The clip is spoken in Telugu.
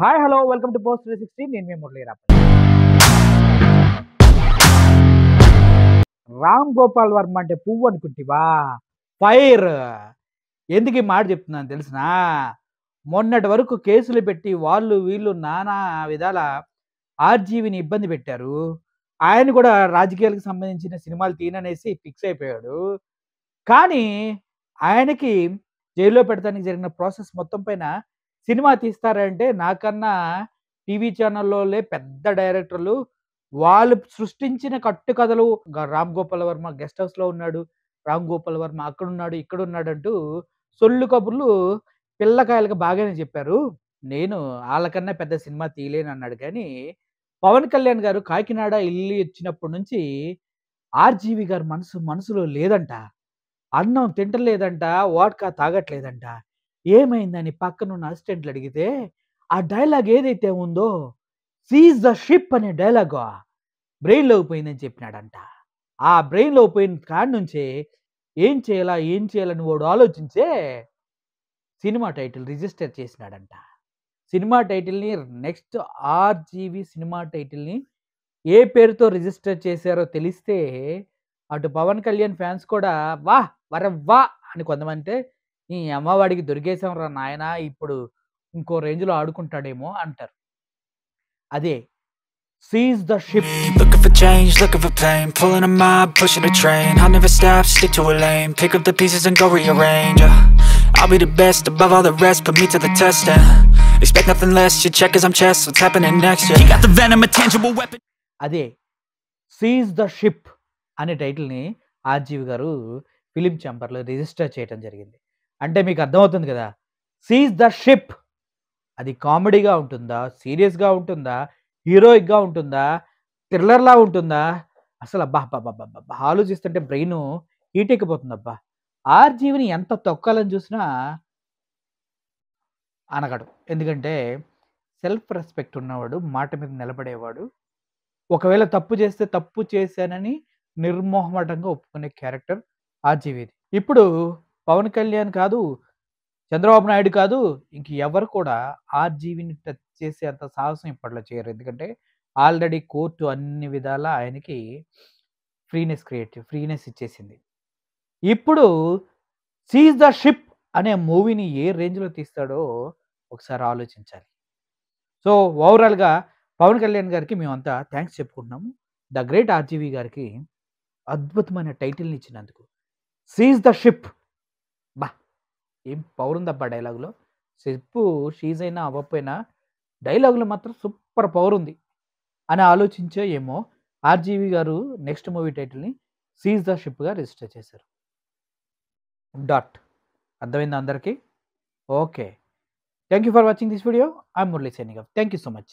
Hi hello welcome to post 360 నేను మీ మురళీరాపల్లి. రామ్ గోపాల్ వర్మ అంటే పువ్వు అనుకుంటివా? ఫైర్. ఎందుకు ఈ మాట చెప్తున్నాను తెలిసినా? మొన్నటి వరకు కేసులు పెట్టి వాళ్ళు వీళ్ళు నానా విధాల ఆర్జీవిని ఇబ్బంది పెట్టారు. ఆయన కూడా రాజకీయాలకు సంబంధించిన సినిమాలు తీయననేసి ఫిక్స్ అయిపోయాడు. కానీ ఆయనకి జైల్లో పెడతానికి జరిగిన ప్రాసెస్ మొత్తం పైన సినిమా తీస్తారంటే నాకన్నా టీవీ ఛానల్లోలే పెద్ద డైరెక్టర్లు వాళ్ళు సృష్టించిన కట్టుకథలు రామ్ గోపాల్ వర్మ గెస్ట్ హౌస్‌లో ఉన్నాడు. రామ్ గోపాల్ వర్మ అక్కడున్నాడు, ఇక్కడున్నాడంటూ సొల్లు కబుర్లు పిల్లకాయలకు బాగానే చెప్పారు. నేను ఆళ్ళకన్నా పెద్ద సినిమా తీయలేనన్నాడు కానీ, పవన్ కళ్యాణ్ గారు కాకినాడ ఎళ్లి వచ్చినప్పటి నుంచి ఆర్‌జీవి గారి మనసులో లేదంట. అన్నం తింటలేదంట, వోడ్కా తాగట్లేదంట. ఏమైందని పక్కనున్న అసిస్టెంట్లు అడిగితే, ఆ డైలాగ్ ఏదైతే ఉందో, సీజ్ ద షిప్ అనే డైలాగు బ్రెయిన్‌లోకి పోయిందని చెప్పినాడంట. ఆ బ్రెయిన్‌లోకి పోయిన కాడి నుంచే ఏం చేయాలని వాడు ఆలోచించే సినిమా టైటిల్ రిజిస్టర్ చేసినాడంట. సినిమా టైటిల్‌ని నెక్స్ట్ ఆర్‌జీవి సినిమా టైటిల్‌ని ఏ పేరుతో రిజిస్టర్ చేశారో తెలిస్తే, అటు పవన్ కళ్యాణ్ ఫ్యాన్స్ కూడా వాహ్! వరవ్వా! అని కొంతమంటే, "నీ అమ్మ వాడికి దొరికేసాంరా నాయనా! ఇప్పుడు ఇంకో రేంజ్‌లో ఆడుకుంటాడేమో" అంటారు. అదే seize the ship. Looking for change, looking for pain, pulling a mob, pushing a train. I'll never stop, stick to a lane, pick up the pieces and go rearrange. I'll be the best above all the rest, put me to the test and expect nothing less. Your check is I'm chess, what's happening next? Yeah. You got the venom, a tangible weapon. అదే సీజ్ ద షిప్ అనే టైటిల్‌ని ఆర్‌జీవి గారు ఫిల్మ్ ఛాంబర్‌లో రిజిస్టర్ చేయటం జరిగింది. అంటే మీకు అర్థమవుతుంది కదా! సీజ్ ద షిప్ అది కామెడీగా ఉంటుందా? సీరియస్‌గా ఉంటుందా? హీరోయిక్‌గా ఉంటుందా? థ్రిల్లర్‌లా ఉంటుందా? అసలు అబ్బబ్బబ్బబ్బబ్బా! ఆలోచిస్తుంటే బ్రెయిను హీట్ ఎక్కిపోతుందబ్బా! ఆర్‌జీవిని ఎంత తొక్కాలని చూసినా అనగడు. ఎందుకంటే సెల్ఫ్ రెస్పెక్ట్ ఉన్నవాడు, మాట మీద నిలబడేవాడు. ఒకవేళ తప్పు చేస్తే తప్పు చేశానని నిర్మొహమాటంగా ఒప్పుకునే క్యారెక్టర్ ఆర్‌జీవిది. ఇప్పుడు పవన్ కళ్యాణ్ కాదు, చంద్రబాబు నాయుడు కాదు, ఇంక ఎవరు కూడా ఆర్‌జీవిని టచ్ చేసేంత సాహసం ఇప్పట్లో చేయరు. ఎందుకంటే ఆల్రెడీ కోర్టు అన్ని విధాలా ఆయనకి ఫ్రీనెస్ ఇచ్చేసింది. ఇప్పుడు 'సీజ్ ద షిప్' అనే మూవీని ఏ రేంజ్‌లో తీస్తాడో ఒకసారి ఆలోచించాలి. సో, ఓవరాల్‌గా పవన్ కళ్యాణ్ గారికి మేమంతా థాంక్స్ చెప్పుకుంటున్నాము. ద గ్రేట్ ఆర్‌జీవి గారికి అద్భుతమైన టైటిల్‌ని ఇచ్చినందుకు. 'సీజ్ ద షిప్' అబ్బా! ఏం పవర్ ఉందబ్బా డైలాగ్‌లో. షిప్పు షీజ్ అయినా అవ్వకపోయినా డైలాగ్‌లో మాత్రం సూపర్ పవర్ ఉంది అని ఆలోచించో ఏమో ఆర్‌జీవి గారు నెక్స్ట్ మూవీ టైటిల్‌ని 'సీజ్ ద షిప్‌గా రిజిస్టర్ చేశారు. డాట్. అర్థమైందా అందరికి? Okay. Thank you for watching this video. I am Murali signing off. Thank you so much.